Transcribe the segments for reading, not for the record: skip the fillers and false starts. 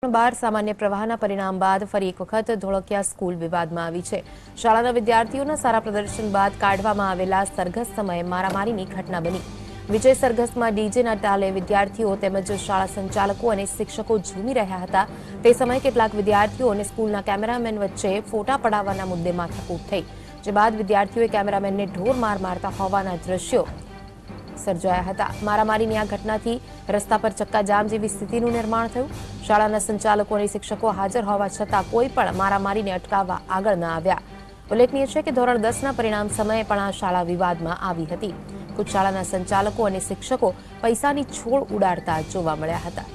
12 સામાન્ય પ્રવાહના પરિણામ બાદ ફરી એક વખત ધોળકિયા સ્કૂલ વિવાદમાં આવી છે। શાળાના વિદ્યાર્થીઓના સારા પ્રદર્શન બાદ કાઢવામાં આવેલા સરઘસ સમયે મારામારીની ઘટના બની। વિજય સરઘસમાં ડીજેના તાલે વિદ્યાર્થીઓ તેમજ શાળા સંચાલકો અને શિક્ષકો ઝૂમી રહ્યા હતા। તે સમયે કેટલાક વિદ્યાર્થીઓ અને સ્કૂલના કેમેરામેન વચ્ચે ફોટા પડાવવાના મુદ્દે માથાકૂટ થઈ, જે બાદ વિદ્યાર્થીઓએ કેમેરામેનને ઢોર માર મારતા હોવાના દ્રશ્યો સર્જાયા હતા। મારામારીની આ ઘટનાથી રસ્તા પર ચક્કાજામ જેવી સ્થિતિનું નિર્માણ થયું। શાળાના સંચાલકો અને શિક્ષકો હાજર હોવા છતાં કોઈ પણ મારામારીને અટકાવવા આગળ ન આવ્યા। ઉલ્લેખનીય છે કે ધોરણ 10ના પરિણામ સમયે પણ આ શાળા વિવાદમાં આવી હતી। કુછ શાળાના સંચાલકો અને શિક્ષકો પૈસાની છોડ ઉડાડતા જોવા મળ્યા હતા।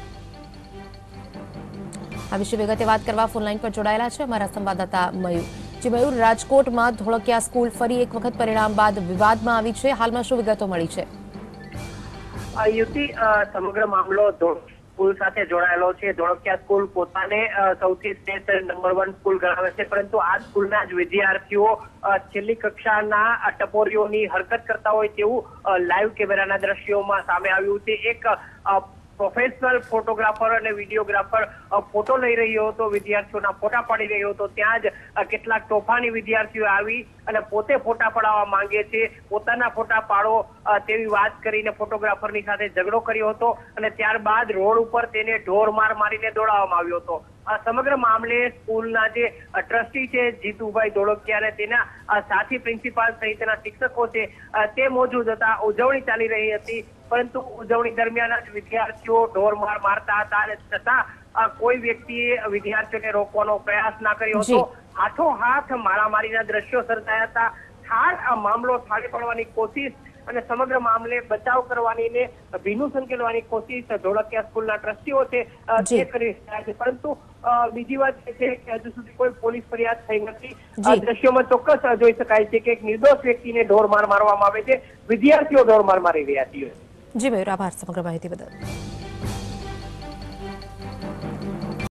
આ વિશે વિગતે વાત કરવા ફોનલાઈન પર જોડાયેલા છે અમારા સંવાદદાતા મયુર। મયુર, રાજકોટમાં ધોળકિયા સ્કૂલ ફરી એક વખત પરિણામ બાદ વિવાદમાં આવી છે। હાલમાં શું વિગતો મળી છે? યુતિ, સમગ્ર મામલો સ્કૂલ સાથે જોડાયેલો છે। ધોળકિયા સ્કૂલ પોતાને સૌથી શ્રેષ્ઠ નંબર 1 સ્કૂલ ગણાવે છે, પરંતુ આ સ્કૂલના જ વિદ્યાર્થીઓ છેલ્લી કક્ષાના ટપોરીઓની હરકત કરતા હોય તેવું લાઈવ કેમેરાના દ્રશ્યોમાં સામે આવ્યું છે। એક પ્રોફેશનલ ફોટોગ્રાફર અને વિડીયોગ્રાફર ફોટો લઈ રહ્યો હતો, વિદ્યાર્થીઓના ફોટા પાડી રહ્યો હતો। ત્યાં જ કેટલાક તોફાની વિદ્યાર્થીઓ આવી અને પોતે ફોટા પડાવવા માંગે છે, પોતાના ફોટા પાડો તેવી વાત કરીને ફોટોગ્રાફરની સાથે ઝઘડો કર્યો હતો અને ત્યારબાદ રોડ ઉપર તેને ઢોર માર મારીને દોડાવવામાં આવ્યો હતો। આ સમગ્ર મામલે સ્કૂલના જે ટ્રસ્ટી છે જીતુભાઈ ધોળકિયા અને તેના સાથી પ્રિન્સિપાલ સહિતના શિક્ષકો છે તે મોજૂદ હતા। ઉજવણી ચાલી રહી હતી, પરંતુ ઉજવણી દરમિયાન જ વિદ્યાર્થીઓ ઢોર માર મારતા હતા અને છતાં કોઈ વ્યક્તિએ વિદ્યાર્થીઓને રોકવાનો પ્રયાસ ના કર્યો હતો। હાથોહાથ મારામારીના દ્રશ્યો સર્જાયા હતા। મામલો થાળે પડવાની કોશિશ અને સમગ્ર મામલે બચાવ કરવાની ને ભીનું સંકેલવાની કોશિશ ધોળકિયા સ્કૂલના ટ્રસ્ટીઓ છે તે કરી રહ્યા છે, પરંતુ બીજી વાત એ છે કે હજુ સુધી કોઈ પોલીસ ફરિયાદ થઈ નથી। દ્રશ્યોમાં ચોક્કસ જોઈ શકાય છે કે એક નિર્દોષ વ્યક્તિને ઢોર માર મારવામાં આવે છે, વિદ્યાર્થીઓ ઢોર માર મારી રહ્યા છે। જી મયુર, આભાર સમગ્ર માહિતી બદલ।